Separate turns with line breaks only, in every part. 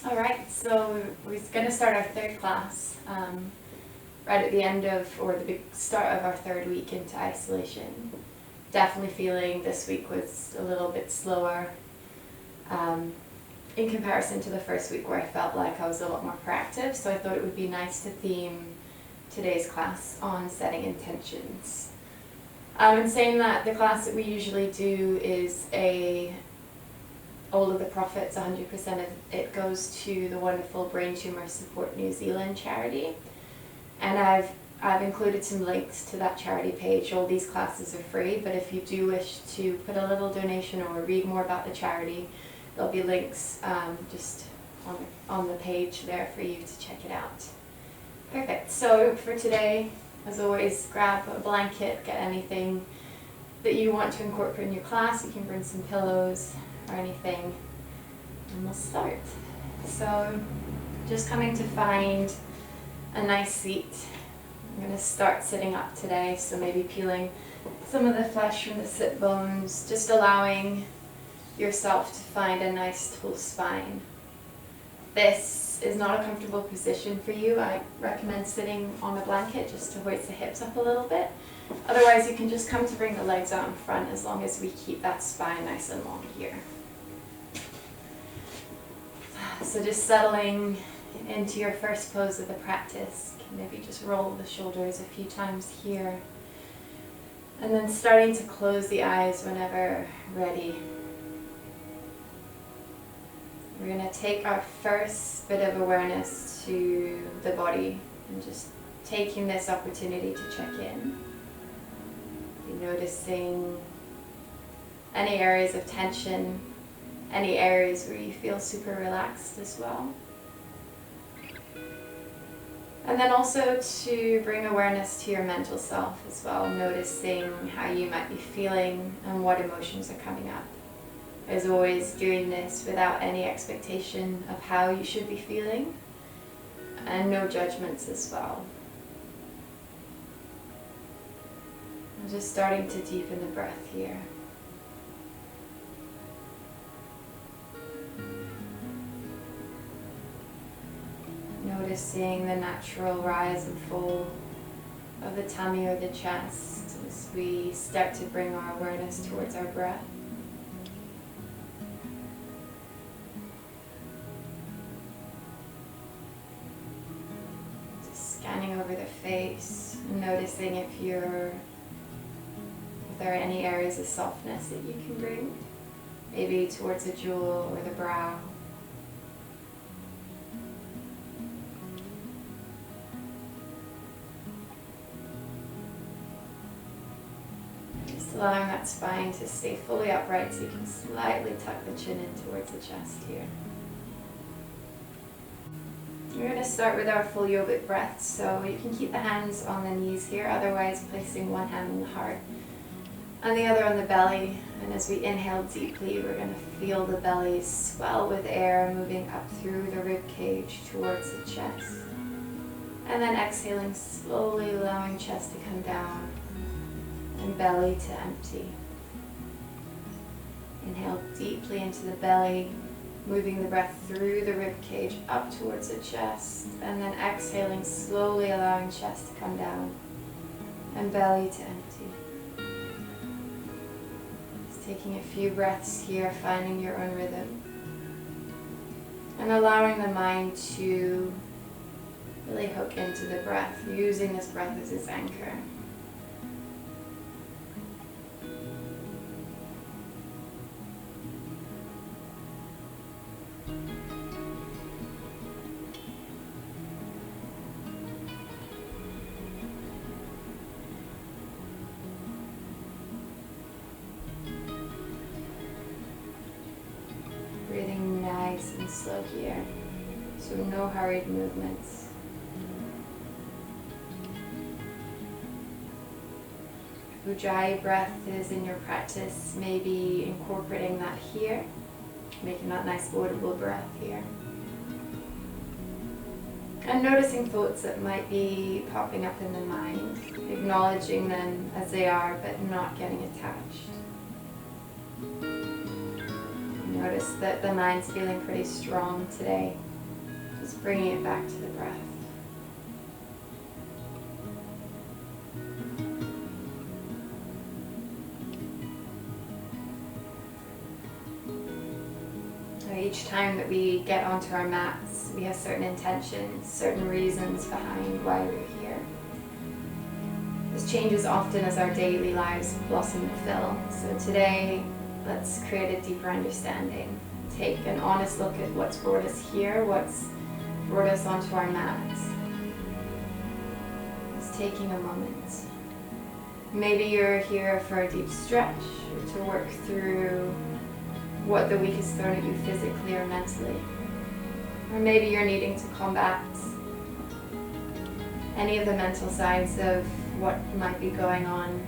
Alright, so we're going to start our third class right at the end of, or the big start of our third week into isolation. Definitely feeling this week was a little bit slower in comparison to the first week where I felt like I was a lot more proactive, so I thought it would be nice to theme today's class on setting intentions. In saying that, the class that we usually do is all of the profits, 100% of it goes to the wonderful Brain Tumor Support New Zealand charity. And I've included some links to that charity page. All these classes are free, but if you do wish to put a little donation or read more about the charity, there'll be links just on the page there for you to check it out. Perfect. So for today, as always, grab a blanket, get anything that you want to incorporate in your class. You can bring some pillows or anything, and we'll start. So just coming to find a nice seat. I'm going to start sitting up today, so maybe peeling some of the flesh from the sit bones, just allowing yourself to find a nice tall spine. This is not a comfortable position for you. I recommend sitting on a blanket just to hoist the hips up a little bit. Otherwise, you can just come to bring the legs out in front as long as we keep that spine nice and long here. So just settling into your first pose of the practice. You can maybe just roll the shoulders a few times here. And then starting to close the eyes whenever ready. We're going to take our first bit of awareness to the body and just taking this opportunity to check in. You're noticing any areas of tension, any areas where you feel super relaxed as well. And then also to bring awareness to your mental self as well, noticing how you might be feeling and what emotions are coming up. As always, doing this without any expectation of how you should be feeling, and no judgments as well. I'm just starting to deepen the breath here. Noticing the natural rise and fall of the tummy or the chest as we start to bring our awareness towards our breath. Just scanning over the face and noticing if there are any areas of softness that you can bring, maybe towards the jewel or the brow. Allowing that spine to stay fully upright so you can slightly tuck the chin in towards the chest here. We're going to start with our full yogic breath, so you can keep the hands on the knees here, otherwise placing one hand on the heart and the other on the belly. And as we inhale deeply, we're going to feel the belly swell with air moving up through the rib cage towards the chest. And then exhaling slowly, allowing chest to come down and belly to empty. Inhale deeply into the belly, moving the breath through the rib cage up towards the chest, and then exhaling slowly, allowing chest to come down and belly to empty. Just taking a few breaths here, finding your own rhythm, and allowing the mind to really hook into the breath, using this breath as its anchor. Breathing nice and slow here, so no hurried movements. Ujjayi breath is in your practice, maybe incorporating that here, making that nice audible breath here. And noticing thoughts that might be popping up in the mind, acknowledging them as they are, but not getting attached. Notice that the mind's feeling pretty strong today. Just bringing it back to the breath. Each time that we get onto our mats, we have certain intentions, certain reasons behind why we're here. This changes often as our daily lives blossom and fill. So today, let's create a deeper understanding. Take an honest look at what's brought us here, what's brought us onto our mats. Just taking a moment. Maybe you're here for a deep stretch, or to work through what the week has thrown at you physically or mentally. Or maybe you're needing to combat any of the mental sides of what might be going on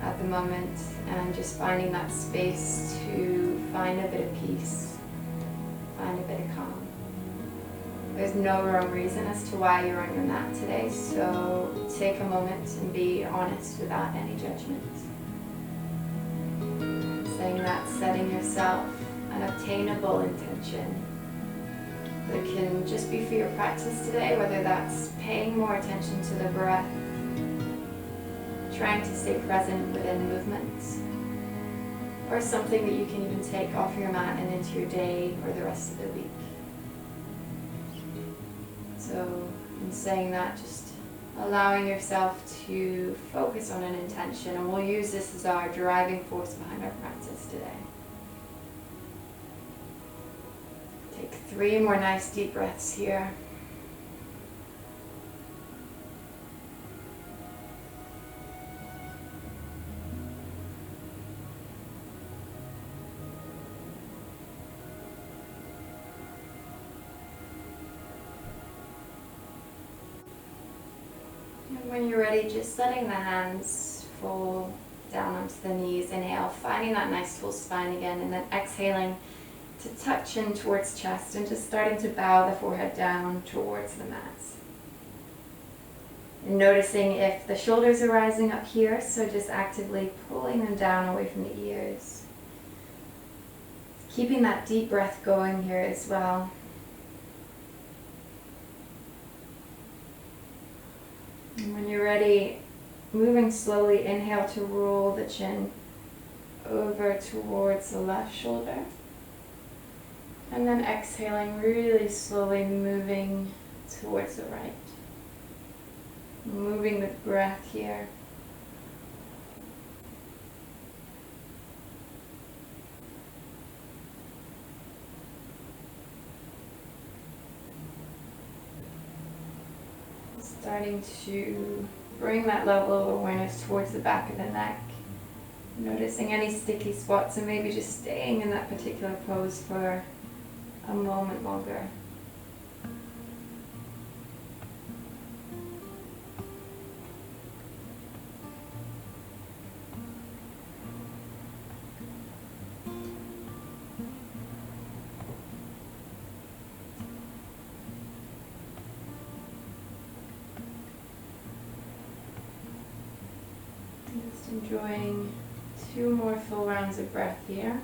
at the moment, and just finding that space to find a bit of peace, find a bit of calm. There's no wrong reason as to why you're on your mat today, so take a moment and be honest without any judgment. Saying that, setting yourself an obtainable intention that can just be for your practice today, whether that's paying more attention to the breath, trying to stay present within movements, or something that you can even take off your mat and into your day or the rest of the week. So in saying that, just allowing yourself to focus on an intention, and we'll use this as our driving force behind our practice today. Take 3 more nice deep breaths here. When you're ready, just letting the hands fall down onto the knees. Inhale, finding that nice full spine again, and then exhaling to touch in towards chest and just starting to bow the forehead down towards the mat. And noticing if the shoulders are rising up here, so just actively pulling them down away from the ears. Keeping that deep breath going here as well. And when you're ready, moving slowly, inhale to roll the chin over towards the left shoulder. And then exhaling, really slowly moving towards the right. Moving with breath here. Starting to bring that level of awareness towards the back of the neck. Noticing any sticky spots, and maybe just staying in that particular pose for a moment longer. Just enjoying 2 more full rounds of breath here.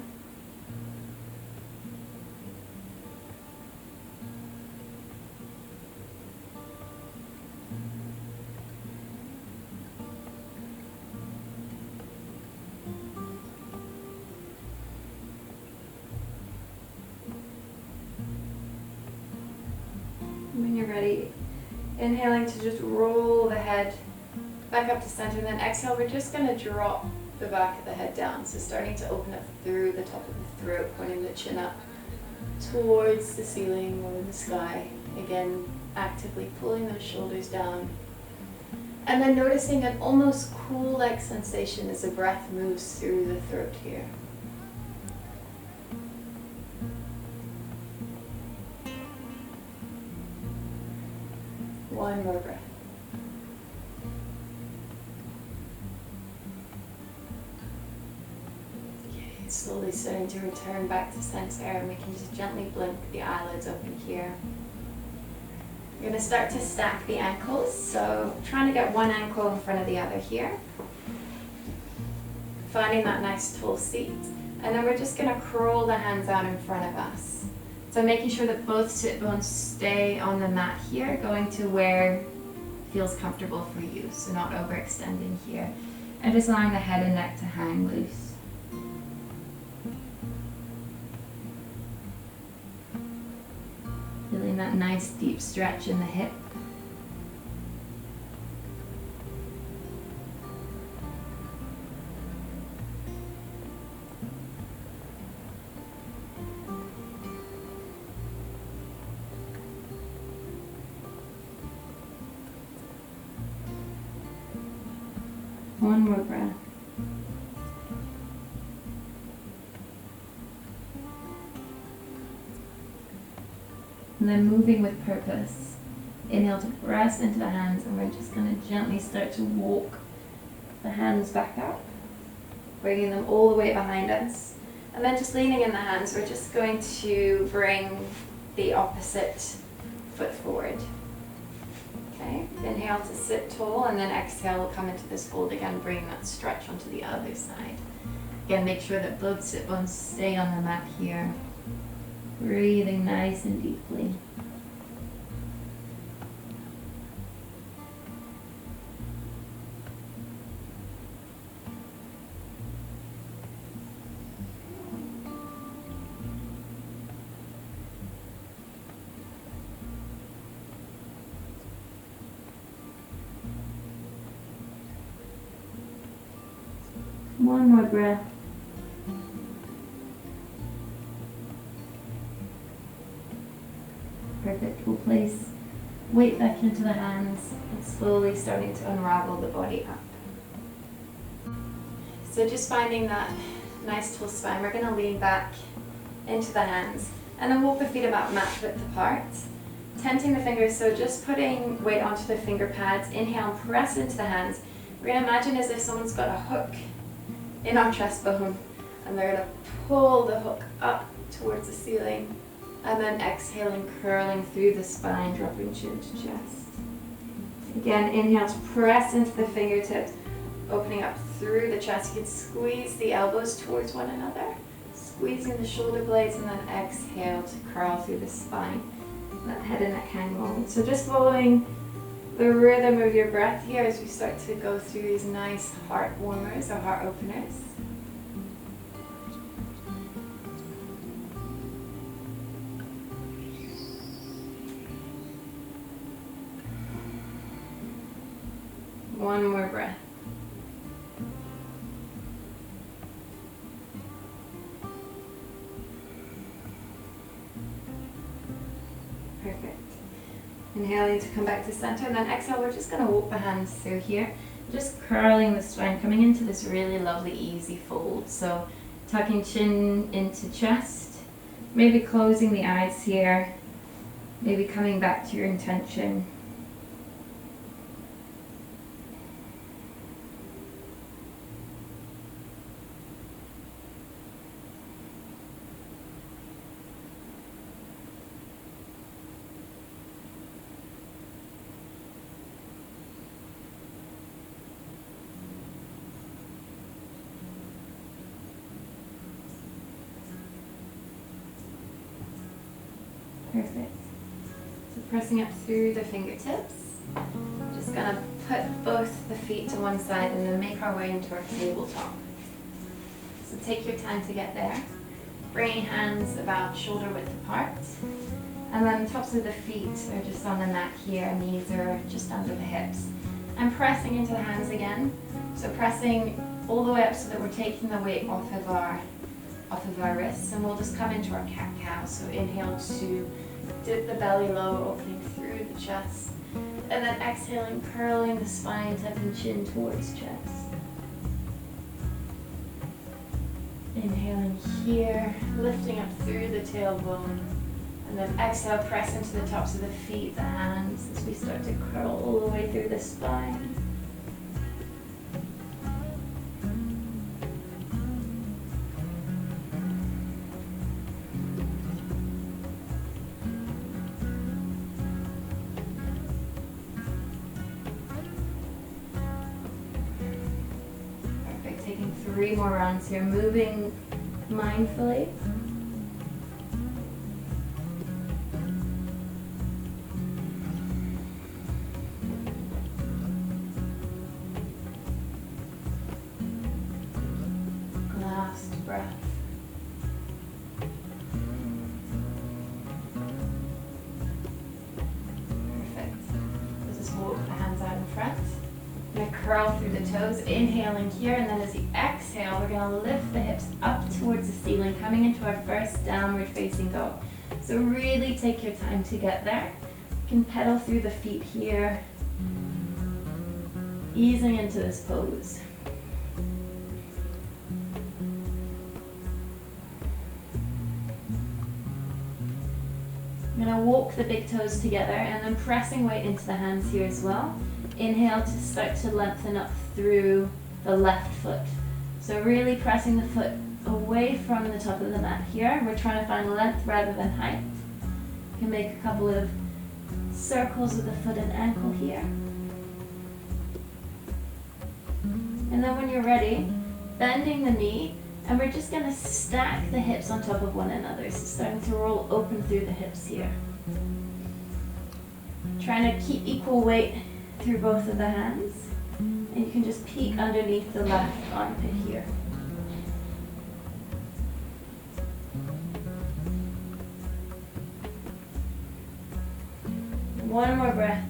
When you're ready, inhaling to just roll the head back up to center, and then exhale, we're just going to drop the back of the head down. So starting to open up through the top of the throat, pointing the chin up towards the ceiling or the sky. Again, actively pulling those shoulders down. And then noticing an almost cool-like sensation as the breath moves through the throat here. One more breath. Slowly starting to return back to center, and we can just gently blink the eyelids open here. We're going to start to stack the ankles, so trying to get one ankle in front of the other here. Finding that nice tall seat, and then we're just going to curl the hands out in front of us. So making sure that both sit bones stay on the mat here, going to where feels comfortable for you, so not overextending here. And just allowing the head and neck to hang loose. Feeling that nice deep stretch in the hip. One more breath. And then moving with purpose. Inhale to press into the hands, and we're just going to gently start to walk the hands back up, bringing them all the way behind us. And then just leaning in the hands, we're just going to bring the opposite foot forward. Okay, inhale to sit tall, and then exhale, come into this fold again, bring that stretch onto the other side. Again, make sure that both sit bones stay on the mat here. Breathing nice and deeply. One more breath. Perfect. We'll place weight back into the hands and slowly starting to unravel the body up. So just finding that nice tall spine, we're going to lean back into the hands and then walk the feet about mat width apart. Tenting the fingers, so just putting weight onto the finger pads. Inhale and press into the hands. We're going to imagine as if someone's got a hook in our chest bone, and they're going to pull the hook up towards the ceiling, and then exhaling, curling through the spine, dropping chin to chest. Again, inhale to press into the fingertips, opening up through the chest. You can squeeze the elbows towards one another, squeezing the shoulder blades, and then exhale to curl through the spine. That head and neck hang long. So just following the rhythm of your breath here as we start to go through these nice heart warmers or heart openers. One more breath. Perfect. Inhaling to come back to center, and then exhale, we're just going to walk the hands through here. Just curling the spine, coming into this really lovely easy fold. So tucking chin into chest, maybe closing the eyes here, maybe coming back to your intention. Perfect. So pressing up through the fingertips. Just going to put both the feet to one side and then make our way into our tabletop. So take your time to get there. Bringing hands about shoulder width apart. And then the tops of the feet are just on the mat here, knees are just under the hips. And pressing into the hands again. So pressing all the way up so that we're taking the weight off of our wrists, and we'll just come into our cat-cow. So inhale to dip the belly low, opening through the chest, and then exhaling, curling the spine, tucking chin towards chest. Inhaling here, lifting up through the tailbone, and then exhale, press into the tops of the feet, the hands, as we start to curl all the way through the spine. Taking 3 more rounds here, moving mindfully. curl through the toes, inhaling here, and then as you exhale, we're going to lift the hips up towards the ceiling, coming into our first downward facing dog. So really take your time to get there. You can pedal through the feet here, easing into this pose. I'm going to walk the big toes together and then pressing weight into the hands here as well. Inhale to start to lengthen up through the left foot. So really pressing the foot away from the top of the mat here. We're trying to find length rather than height. You can make a couple of circles with the foot and ankle here. And then when you're ready, bending the knee, and we're just going to stack the hips on top of one another. So starting to roll open through the hips here. Trying to keep equal weight through both of the hands. And you can just peek underneath the left armpit here. One more breath.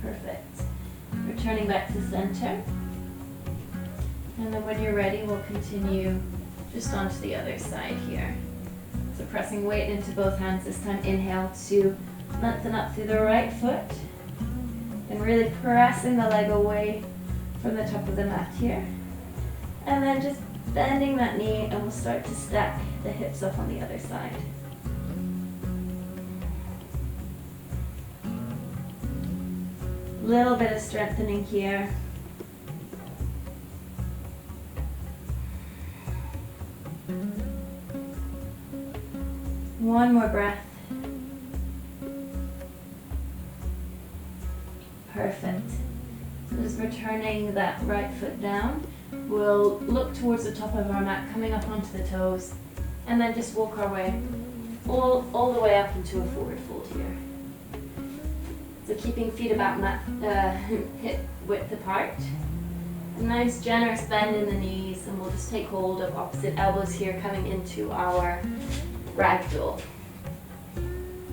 Perfect. Returning back to center. And then when you're ready, we'll continue just onto the other side here. So pressing weight into both hands this time. Inhale to lengthen up through the right foot. And really pressing the leg away from the top of the mat here. And then just bending that knee, and we'll start to stack the hips up on the other side. Little bit of strengthening here. One more breath. Perfect. So just returning that right foot down. We'll look towards the top of our mat, coming up onto the toes, and then just walk our way all the way up into a forward fold here. So keeping feet about hip width apart. A nice generous bend in the knees, and we'll just take hold of opposite elbows here, coming into our ragdoll.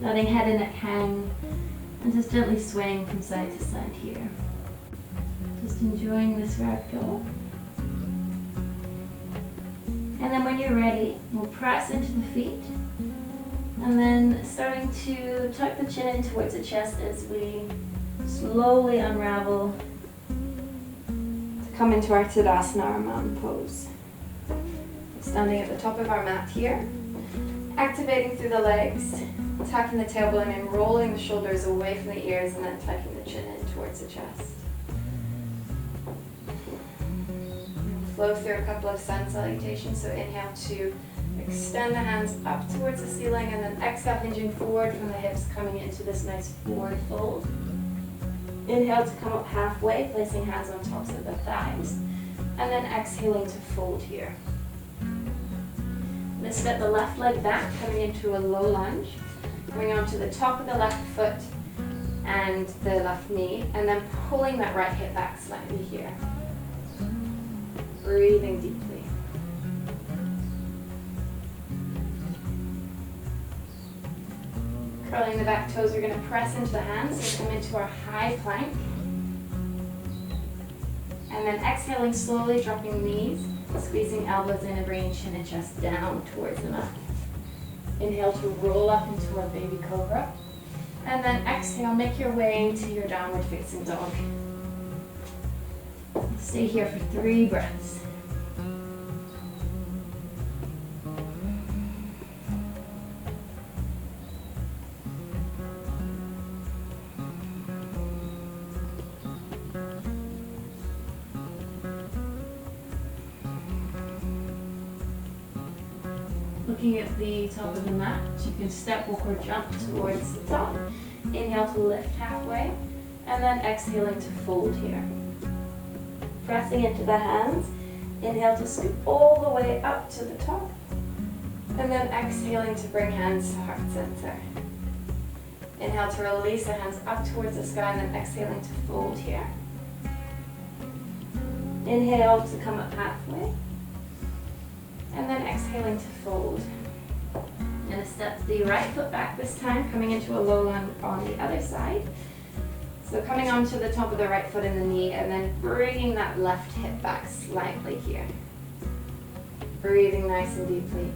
Letting head and neck hang, and just gently swaying from side to side here. Just enjoying this ragdoll. And then when you're ready, we'll press into the feet. And then starting to tuck the chin in towards the chest as we slowly unravel to come into our Tadasana, our mountain pose. Standing at the top of our mat here. Activating through the legs, tucking the tailbone in, rolling the shoulders away from the ears, and then tucking the chin in towards the chest. Flow through a couple of sun salutations, so inhale to extend the hands up towards the ceiling, and then exhale, hinging forward from the hips, coming into this nice forward fold. Inhale to come up halfway, placing hands on tops of the thighs, and then exhaling to fold here. Let's step the left leg back, coming into a low lunge, coming onto the top of the left foot and the left knee, and then pulling that right hip back slightly here. Breathing deeply. Curling the back toes, we're going to press into the hands and come into our high plank. And then exhaling slowly, dropping knees, squeezing elbows in and bringing chin and chest down towards the mat. Inhale to roll up into our baby cobra. And then exhale, make your way to your downward facing dog. Stay here for 3 breaths. Looking at the top of the mat, you can step, walk, or jump towards the top. Inhale to lift halfway, and then exhaling to fold here. Pressing into the hands, inhale to scoop all the way up to the top, and then exhaling to bring hands to heart center. Inhale to release the hands up towards the sky, and then exhaling to fold here. Inhale to come up halfway, and then exhaling to fold. And a step the right foot back this time, coming into a low lunge on the other side. So coming onto the top of the right foot in the knee and then bringing that left hip back slightly here. Breathing nice and deeply.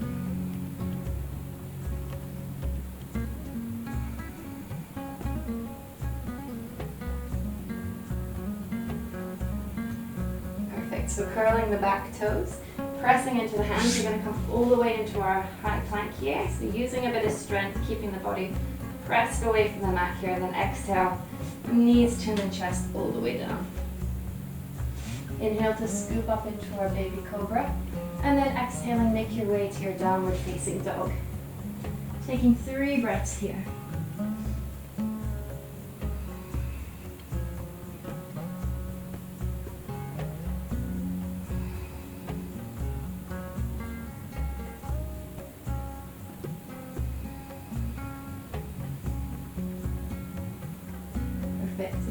Perfect, so curling the back toes, pressing into the hands, we're going to come all the way into our high plank here. So using a bit of strength, keeping the body pressed away from the mat here, and then exhale, knees, chin and chest all the way down. Inhale to scoop up into our baby cobra, and then exhaling, make your way to your downward facing dog. Taking 3 breaths here.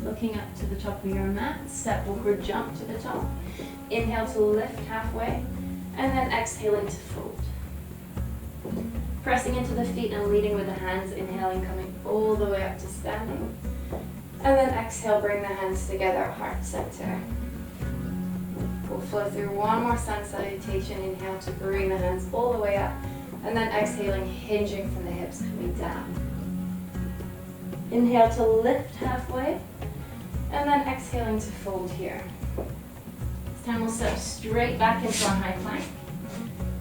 Looking up to the top of your mat, step forward, jump to the top. Inhale to lift halfway, and then exhaling to fold. Pressing into the feet and leading with the hands, inhaling, coming all the way up to standing. And then exhale, bring the hands together, heart center. We'll flow through one more sun salutation. Inhale to bring the hands all the way up, and then exhaling, hinging from the hips, coming down. Inhale to lift halfway, and then exhaling to fold here. This time we'll step straight back into our high plank.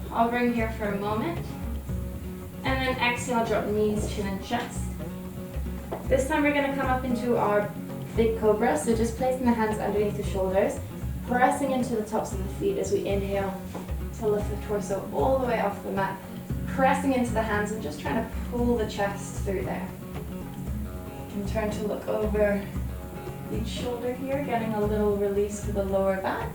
Hovering here for a moment. And then exhale, drop knees, chin and chest. This time we're going to come up into our big cobra. So just placing the hands underneath the shoulders, pressing into the tops of the feet as we inhale to lift the torso all the way off the mat. Pressing into the hands and just trying to pull the chest through there. You can turn to look over each shoulder here, getting a little release to the lower back.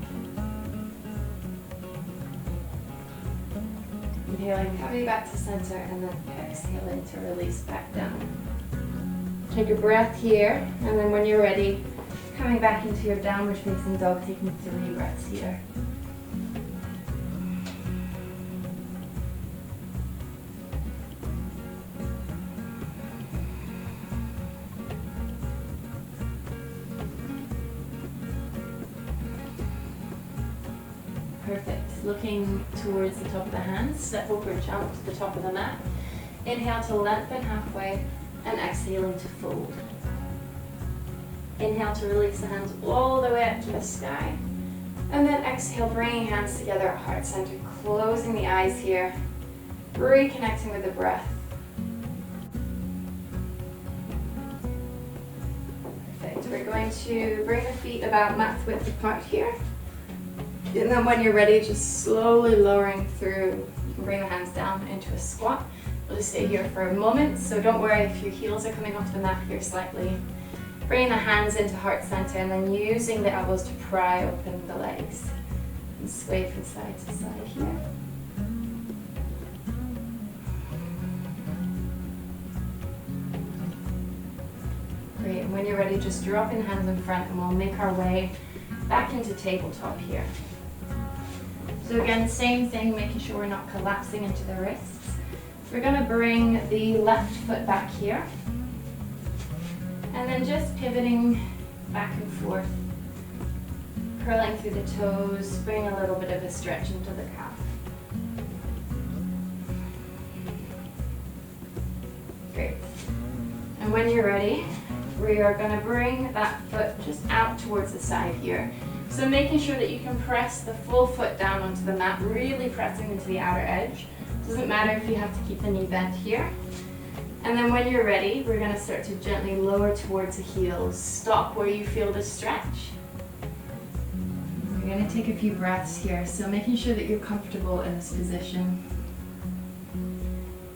Inhaling heavy back to center, and then exhaling to release back down. Take a breath here, and then when you're ready, coming back into your downward facing dog, taking 3 breaths here. Perfect. Looking towards the top of the hands, step over, jump to the top of the mat. Inhale to lengthen halfway, and exhaling to fold. Inhale to release the hands all the way up to the sky. And then exhale, bringing hands together at heart center, closing the eyes here, reconnecting with the breath. Perfect. We're going to bring the feet about mat width apart here. And then when you're ready, just slowly lowering through. You can bring the hands down into a squat. We'll just stay here for a moment, so don't worry if your heels are coming off the mat here slightly. Bringing the hands into heart center and then using the elbows to pry open the legs. And sway from side to side here. Great, and when you're ready, just dropping the hands in front and we'll make our way back into tabletop here. So again, same thing, making sure we're not collapsing into the wrists. We're going to bring the left foot back here. And then just pivoting back and forth, curling through the toes, bring a little bit of a stretch into the calf. Great. And when you're ready, we are going to bring that foot just out towards the side here. So making sure that you can press the full foot down onto the mat, really pressing into the outer edge. Doesn't matter if you have to keep the knee bent here. And then when you're ready, we're going to start to gently lower towards the heels. Stop where you feel the stretch. We're going to take a few breaths here, so making sure that you're comfortable in this position.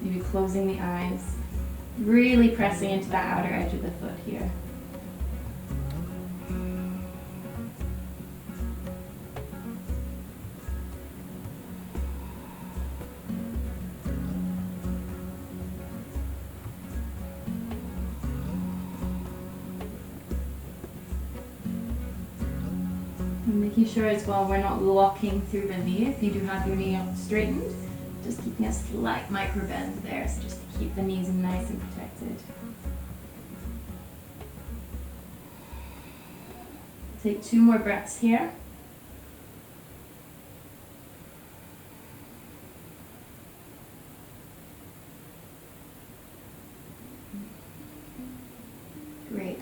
Maybe closing the eyes. Really pressing into that outer edge of the foot here. And making sure as well we're not locking through the knee if you do have your knee up straightened. Just keeping a slight micro bend there, so just to keep the knees nice and protected. Take 2 more breaths here. Great.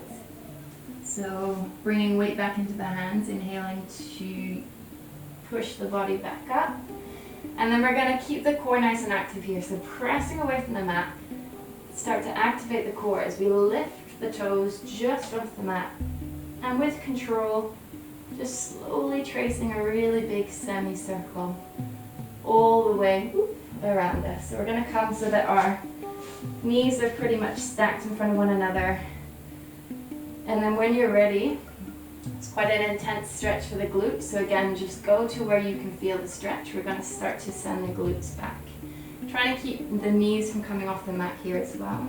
So bringing weight back into the hands, inhaling to push the body back up. And then we're going to keep the core nice and active here. So pressing away from the mat, start to activate the core as we lift the toes just off the mat. And with control, just slowly tracing a really big semicircle all the way around us. So we're going to come so that our knees are pretty much stacked in front of one another. And then when you're ready, it's quite an intense stretch for the glutes. So again, just go to where you can feel the stretch. We're going to start to send the glutes back. Trying to keep the knees from coming off the mat here as well.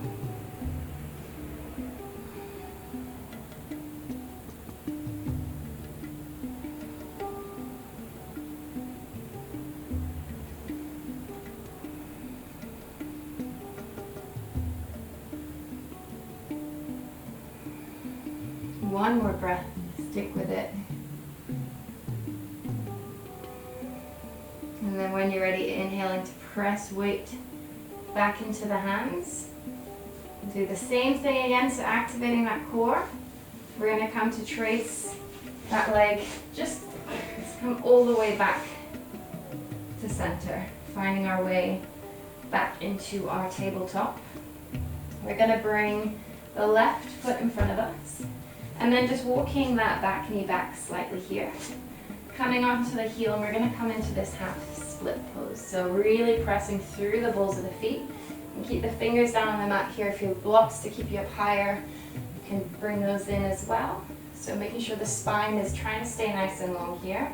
One more breath, stick with it. And then when you're ready, inhaling to press weight back into the hands. Do the same thing again, so activating that core. We're going to come to trace that leg, just come all the way back to center, finding our way back into our tabletop. We're going to bring the left foot in front of us. And then just walking that back knee back slightly here. Coming onto the heel, and we're going to come into this half split pose. So really pressing through the balls of the feet. And keep the fingers down on the mat here. If you have blocks to keep you up higher, you can bring those in as well. So making sure the spine is trying to stay nice and long here.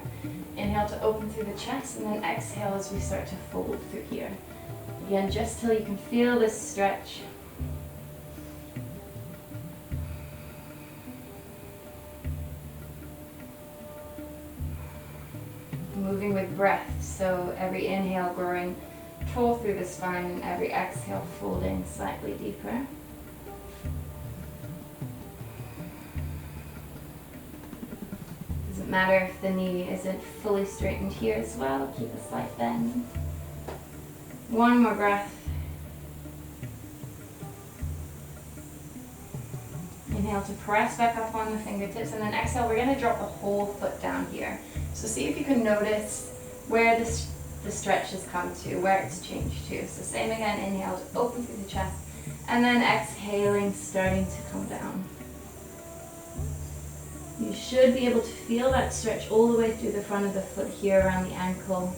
Inhale to open through the chest, and then exhale as we start to fold through here. Again, just till you can feel this stretch. Moving with breath, so every inhale growing tall through the spine and every exhale folding slightly deeper. Doesn't matter if the knee isn't fully straightened here as well, keep a slight bend. One more breath. Inhale to press back up on the fingertips, and then exhale, we're going to drop the whole foot down here. So see if you can notice where the stretch has come to, where it's changed to. So same again, inhale to open through the chest, and then exhaling, starting to come down. You should be able to feel that stretch all the way through the front of the foot here around the ankle.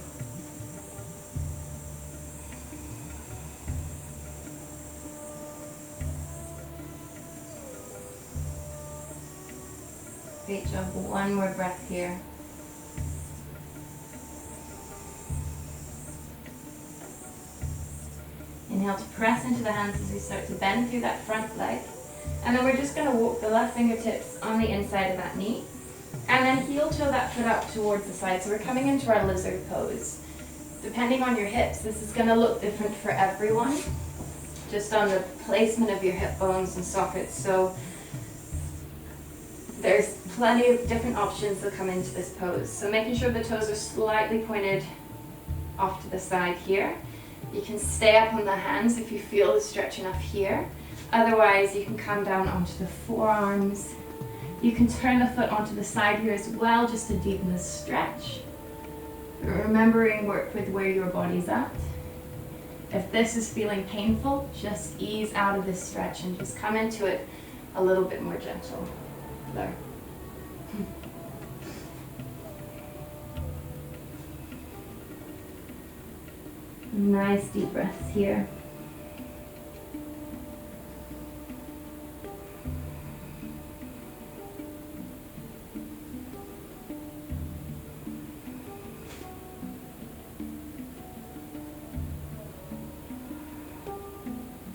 Great job. One more breath here. Inhale to press into the hands as we start to bend through that front leg. And then we're just going to walk the left fingertips on the inside of that knee. And then heel toe that foot up towards the side. So we're coming into our lizard pose. Depending on your hips, this is going to look different for everyone. Just on the placement of your hip bones and sockets. So there's plenty of different options that come into this pose. So making sure the toes are slightly pointed off to the side here. You can stay up on the hands if you feel the stretch enough here. Otherwise, you can come down onto the forearms. You can turn the foot onto the side here as well, just to deepen the stretch. Remembering, work with where your body's at. If this is feeling painful, just ease out of this stretch and just come into it a little bit more gentle. There. Nice deep breaths here.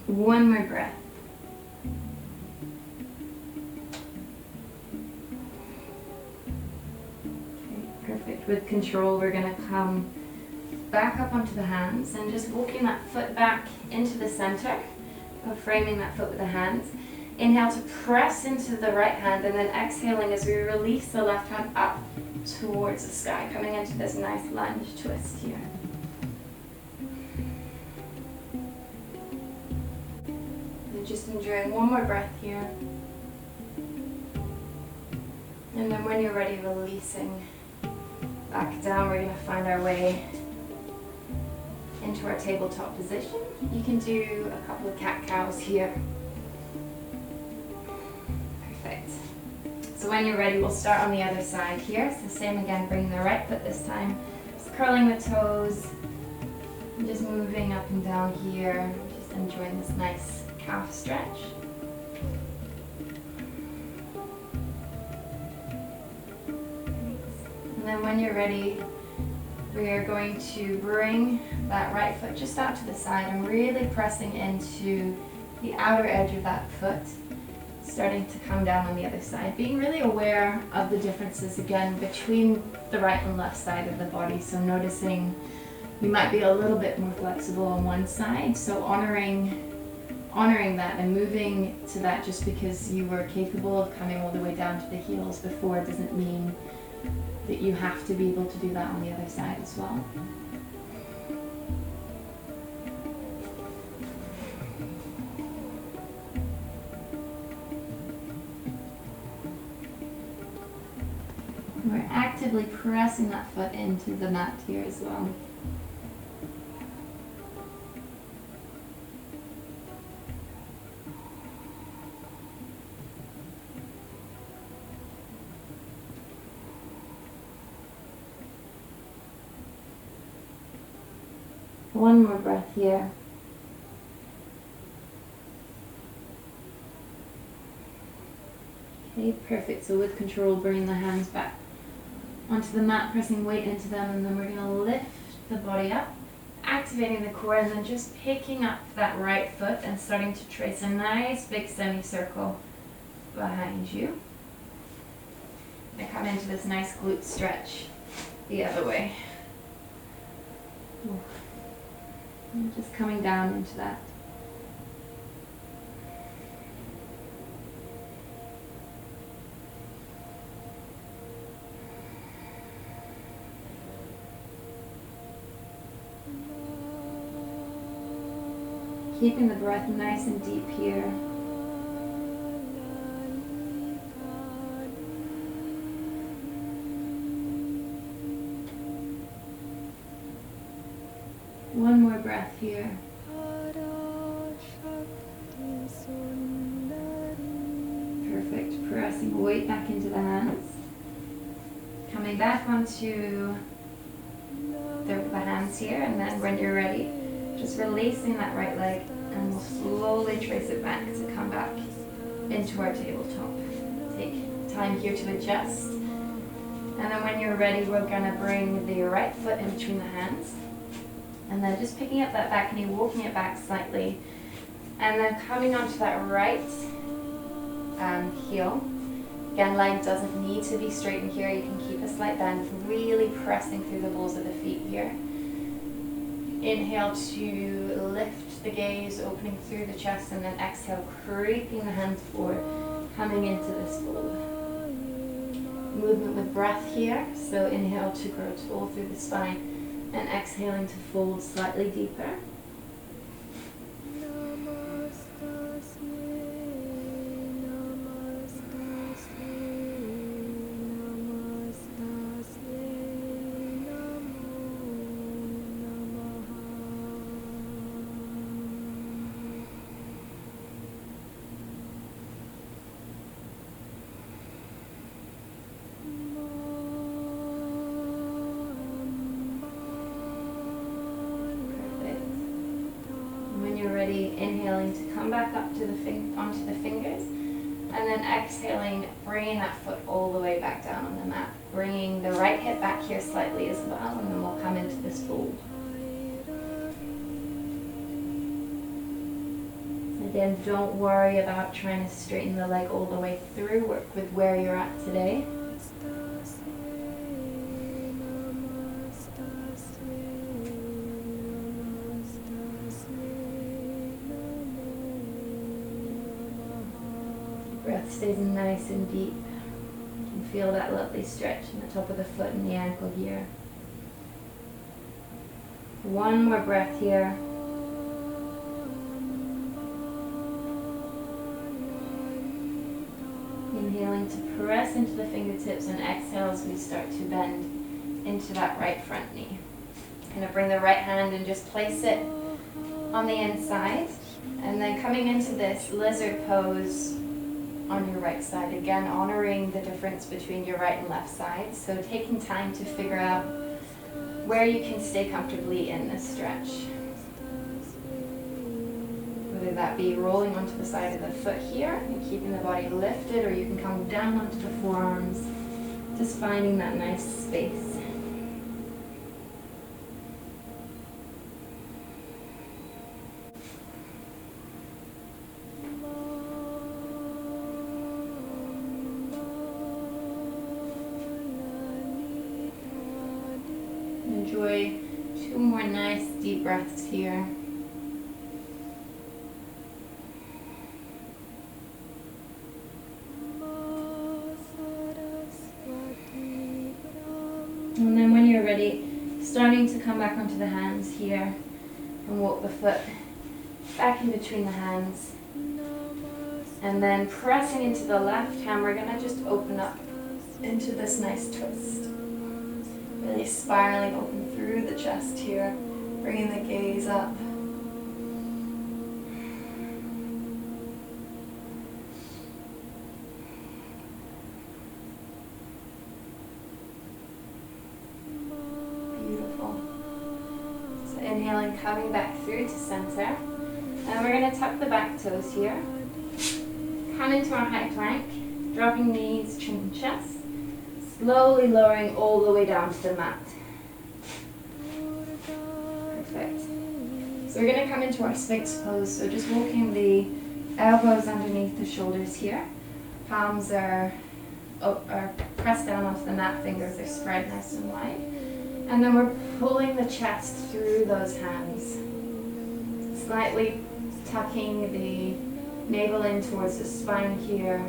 One more breath. Okay, perfect. With control, we're going to come back up onto the hands and just walking that foot back into the center of framing that foot with the hands. Inhale to press into the right hand, and then exhaling as we release the left hand up towards the sky, coming into this nice lunge twist here. And just enjoying one more breath here. And then when you're ready, releasing back down, we're going to find our way into our tabletop position. You can do a couple of cat-cows here. Perfect. So when you're ready, we'll start on the other side here. So same again, bringing the right foot this time. Just curling the toes. And just moving up and down here. Just enjoying this nice calf stretch. And then when you're ready, we are going to bring that right foot just out to the side and really pressing into the outer edge of that foot, starting to come down on the other side. Being really aware of the differences again between the right and left side of the body. So noticing you might be a little bit more flexible on one side. So honoring that and moving to that just because you were capable of coming all the way down to the heels before doesn't mean that you have to be able to do that on the other side as well. We're actively pressing that foot into the mat here as well. One more breath here. Okay, perfect. So with control, bring the hands back onto the mat, pressing weight into them, and then we're going to lift the body up, activating the core, and then just picking up that right foot and starting to trace a nice big semicircle behind you. And come into this nice glute stretch the other way. And just coming down into that. Keeping the breath nice and deep here. One more breath here. Perfect. Pressing weight back into the hands. Coming back onto the hands here, and then when you're ready, just releasing that right leg, and we'll slowly trace it back to come back into our tabletop. Take time here to adjust. And then when you're ready, we're going to bring the right foot in between the hands. And then just picking up that back knee, walking it back slightly. And then coming onto that right heel. Again, leg doesn't need to be straight in here. You can keep a slight bend, really pressing through the balls of the feet here. Inhale to lift the gaze, opening through the chest, and then exhale, creeping the hands forward, coming into this fold. Movement with breath here. So inhale to grow tall through the spine. And exhaling to fold slightly deeper. Inhaling to come back up to onto the fingers, and then exhaling, bringing that foot all the way back down on the mat, bringing the right hip back here slightly as well, and then we'll come into this fold. Again, don't worry about trying to straighten the leg all the way through. Work with where you're at today. stays nice and deep. You can feel that lovely stretch in the top of the foot and the ankle here. One more breath here. Inhaling to press into the fingertips, and exhale as we start to bend into that right front knee. Going to bring the right hand and just place it on the inside, and then coming into this lizard pose on your right side, again honoring the difference between your right and left side, so taking time to figure out where you can stay comfortably in this stretch, whether that be rolling onto the side of the foot here and keeping the body lifted, or you can come down onto the forearms, just finding that nice space. Enjoy 2 more nice deep breaths here. And then when you're ready, starting to come back onto the hands here and walk the foot back in between the hands. And then pressing into the left hand, we're going to just open up into this nice twist. Really spiraling open through the chest here, bringing the gaze up. Beautiful. So inhaling, coming back through to center. And we're going to tuck the back toes here. Come into our high plank, dropping knees, chin, chest. Slowly lowering all the way down to the mat. Perfect. So we're going to come into our Sphinx pose. So just walking the elbows underneath the shoulders here. Palms are pressed down onto the mat, fingers are spread nice and wide. And then we're pulling the chest through those hands. Slightly tucking the navel in towards the spine here.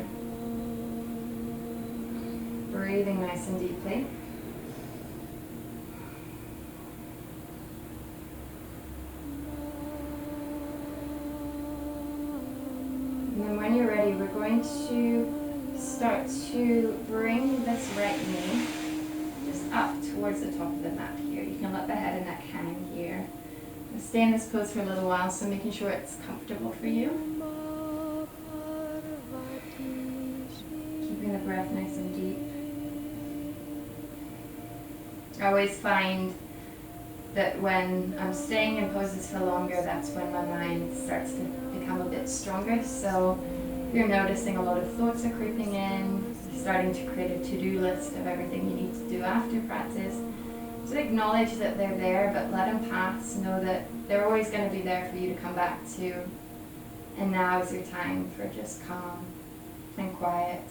Breathing nice and deeply. And then when you're ready, we're going to start to bring this right knee just up towards the top of the mat here. You can let the head and neck hang here. We'll stay in this pose for a little while, so making sure it's comfortable for you. Keeping the breath nice and deep. I always find that when I'm staying in poses for longer, that's when my mind starts to become a bit stronger. So if you're noticing a lot of thoughts are creeping in, starting to create a to-do list of everything you need to do after practice, just acknowledge that they're there, but let them pass. Know that they're always going to be there for you to come back to. And now is your time for just calm and quiet.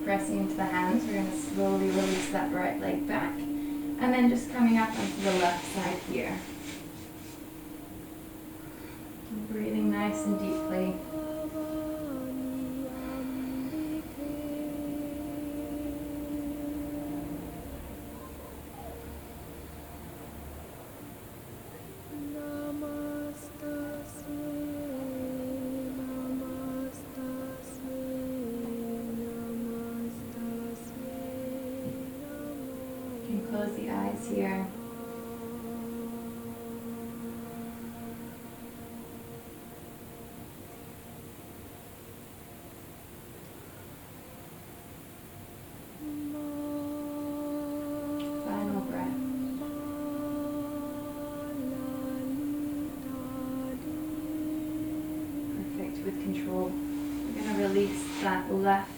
Pressing into the hands, we're going to slowly release that right leg back, and then just coming up onto the left side here. And breathing nice and deeply. Close the eyes here. Final breath. Perfect, with control. We're going to release that left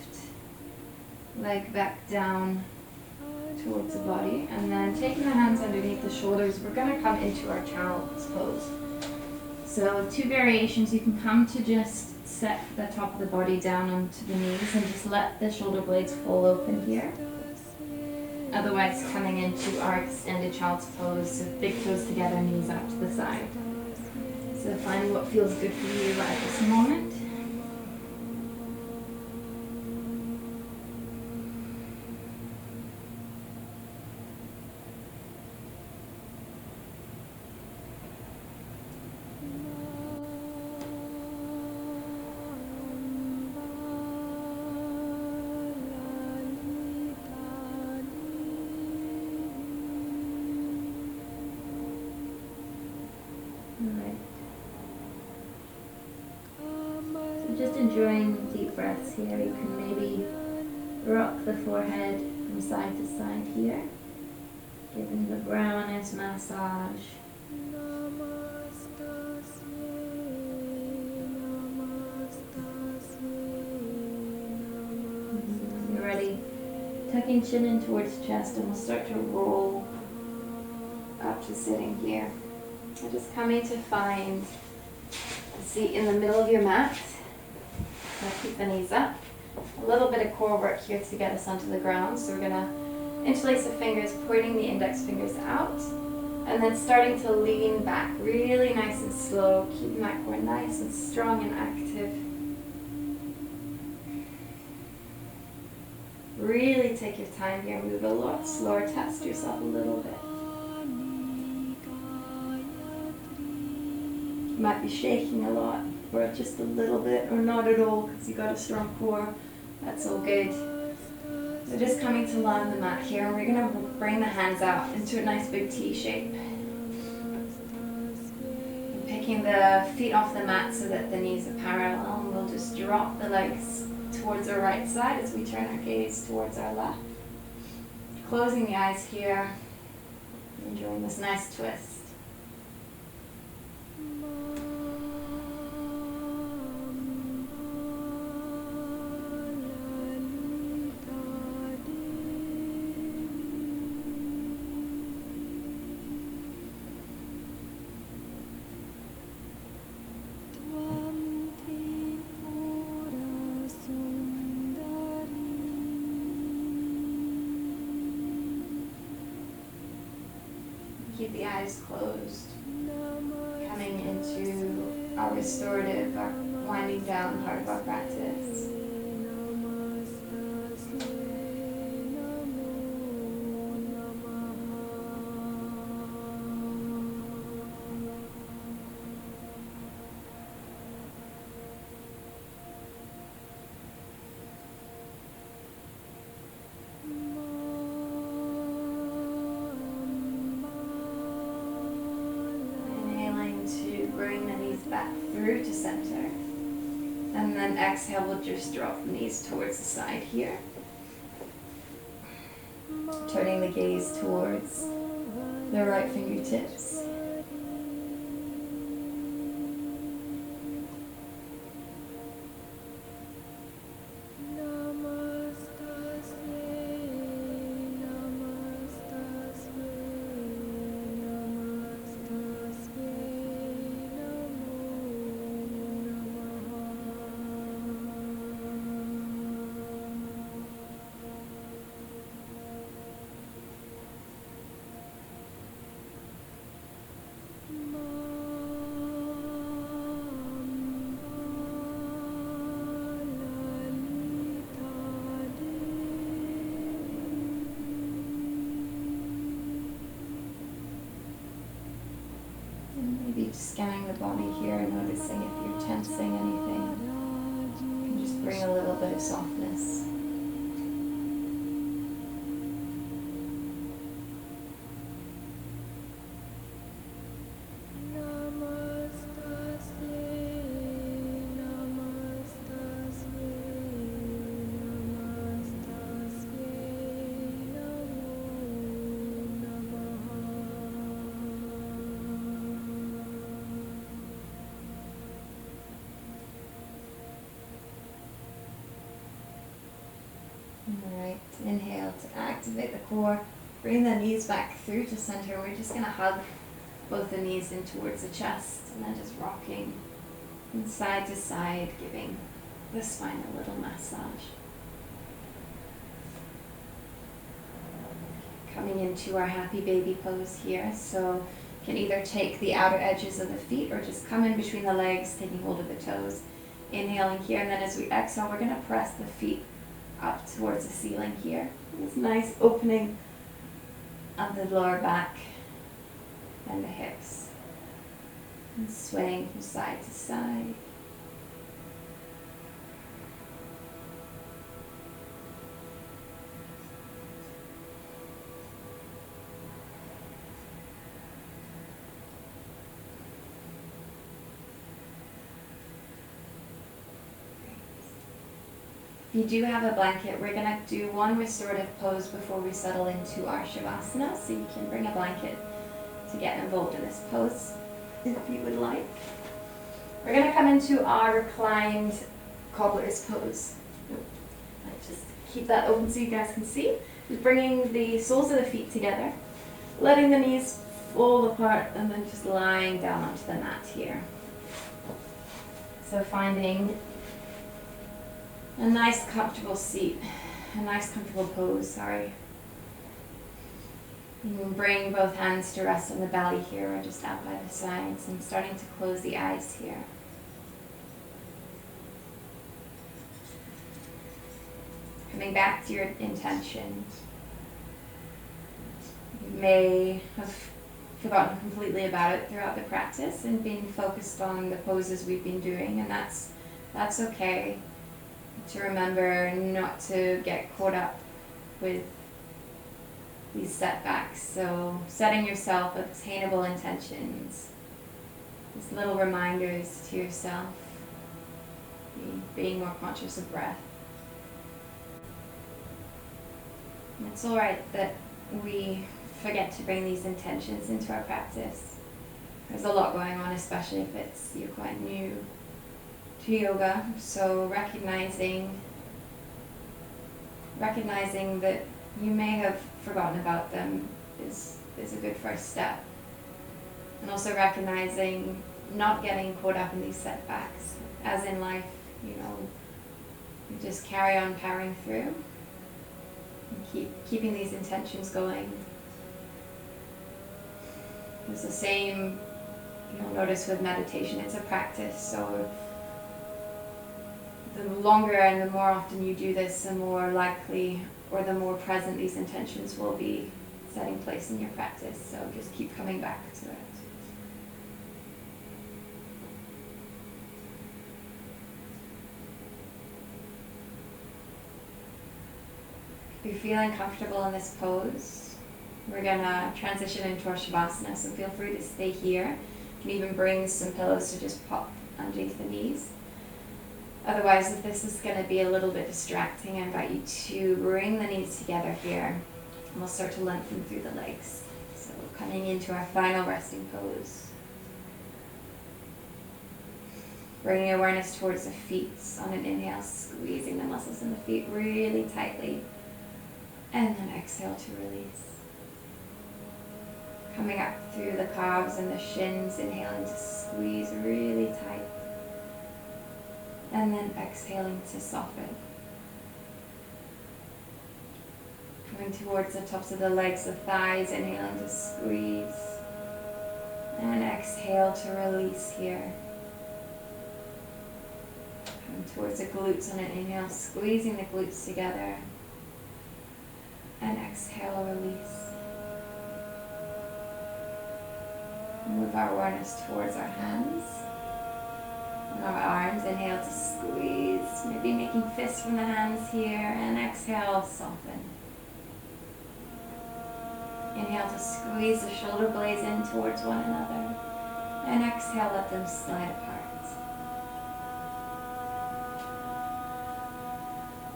leg back down towards the body, and then taking the hands underneath the shoulders, we're going to come into our child's pose. So 2 variations. You can come to just set the top of the body down onto the knees and just let the shoulder blades fall open here. Otherwise, coming into our extended child's pose, so big toes together, knees up to the side. So find what feels good for you at this moment. Just enjoying deep breaths here. You can maybe rock the forehead from side to side here, giving the brow a nice massage. When you're ready, tucking chin in towards chest, and we'll start to roll up to sitting here. And just coming to find a seat in the middle of your mat. Keep the knees up. A little bit of core work here to get us onto the ground. So we're going to interlace the fingers, pointing the index fingers out, and then starting to lean back really nice and slow, keeping that core nice and strong and active. Really take your time here, move a lot slower, test yourself a little bit. You might be shaking a lot, or just a little bit, or not at all, because you got a strong core. That's all good. So just coming to lie on the mat here, and we're going to bring the hands out into a nice big T shape. And picking the feet off the mat so that the knees are parallel, and we'll just drop the legs towards our right side as we turn our gaze towards our left. Closing the eyes here, enjoying this nice twist. Keep the eyes closed, coming into our restorative, our winding down part of our practice. Bring the knees back through to center. And then exhale, we'll just drop the knees towards the side here. Turning the gaze towards the right fingertips. Maybe scanning the body here, noticing if you're tensing anything. You can just bring a little bit of softness. Alright, inhale to activate the core. Bring the knees back through to center. We're just going to hug both the knees in towards the chest and then just rocking from side to side, giving the spine a little massage. into our happy baby pose here. So you can either take the outer edges of the feet or just come in between the legs, taking hold of the toes. Inhaling here, and then as we exhale, we're going to press the feet up towards the ceiling here. This nice opening of the lower back and the hips. And swaying from side to side. If you do have a blanket, we're going to do one restorative pose before we settle into our Shavasana, so you can bring a blanket to get involved in this pose if you would like. We're going to come into our reclined cobbler's pose. I just keep that open so you guys can see. Just bringing the soles of the feet together, letting the knees fall apart, and then just lying down onto the mat here. So finding a nice comfortable seat, a nice comfortable pose, sorry. You can bring both hands to rest on the belly here or just out by the sides, and starting to close the eyes here. Coming back to your intention. You may have forgotten completely about it throughout the practice and been focused on the poses we've been doing, and that's okay. To remember not to get caught up with these setbacks. So setting yourself attainable intentions, these little reminders to yourself, being more conscious of breath. And it's all right that we forget to bring these intentions into our practice. There's a lot going on, especially if you're quite new to yoga, so recognizing that you may have forgotten about them is a good first step. And also recognizing not getting caught up in these setbacks. As in life, you just carry on powering through and keeping these intentions going. It's the same, you'll notice with meditation, it's a practice, so the longer and the more often you do this, the more likely or the more present these intentions will be setting place in your practice. So just keep coming back to it. If you're feeling comfortable in this pose, we're going to transition into our Shavasana, so feel free to stay here. You can even bring some pillows to just pop underneath the knees. Otherwise, if this is going to be a little bit distracting, I invite you to bring the knees together here, and we'll start to lengthen through the legs. So coming into our final resting pose. Bringing awareness towards the feet on an inhale, squeezing the muscles in the feet really tightly, and then exhale to release. Coming up through the calves and the shins, inhaling to squeeze really tight. And then exhaling to soften. Coming towards the tops of the legs, the thighs, inhaling to squeeze. And exhale to release here. Coming towards the glutes on an inhale, squeezing the glutes together. And exhale, release. Move our awareness towards our hands. Our arms, inhale to squeeze, maybe making fists from the hands here, and exhale, soften. Inhale to squeeze the shoulder blades in towards one another, and exhale, let them slide apart.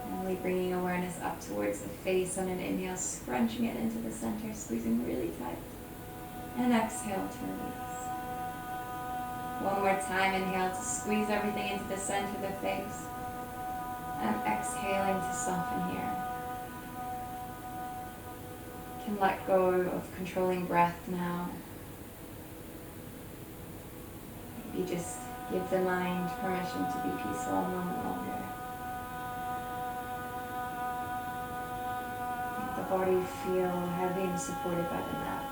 Finally, bringing awareness up towards the face on an inhale, scrunching it into the center, squeezing really tight, and exhale to release. One more time, inhale to squeeze everything into the center of the face, and exhaling to soften here. You can let go of controlling breath now. Maybe just give the mind permission to be peaceful a moment longer. Make the
body feel heavy and supported by the mats.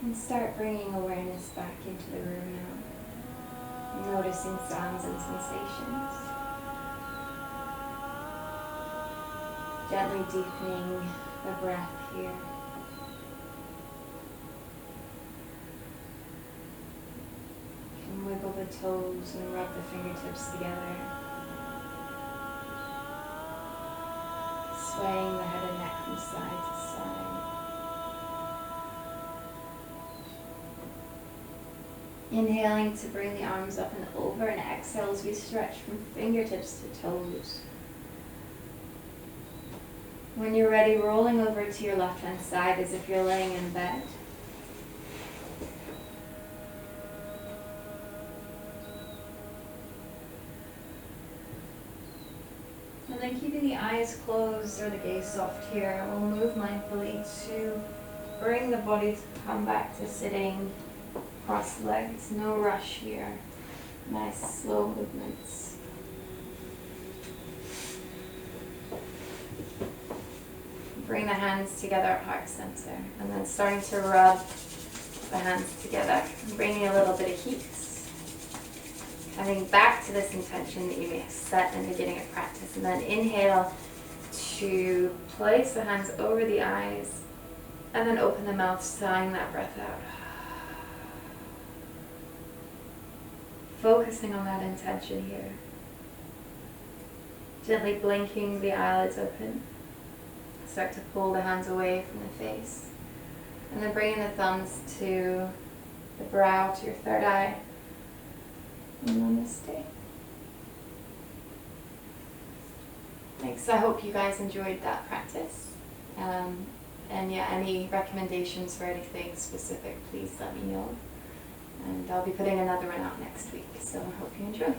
And start bringing awareness back into the room now. Noticing sounds and sensations. Gently deepening the breath here. You can wiggle the toes and rub the fingertips together. Swaying the head and neck from side to side. Inhaling to bring the arms up and over, and exhale as we stretch from fingertips to toes. When you're ready, rolling over to your left hand side as if you're laying in bed. And then keeping the eyes closed or the gaze soft here, we'll move mindfully to bring the body to come back to sitting cross legs. No rush here. Nice slow movements. Bring the hands together at heart center, and then starting to rub the hands together, bringing a little bit of heat. Coming back to this intention that you may have set in the beginning of practice, and then inhale to place the hands over the eyes, and then open the mouth, sighing that breath out. Focusing on that intention here. Gently blinking the eyelids open. Start to pull the hands away from the face. And then bringing the thumbs to the brow, to your third eye. And namaste. Thanks. I hope you guys enjoyed that practice. And yeah, any recommendations for anything specific, please let me know. And I'll be putting another one out next week, so I hope you enjoy.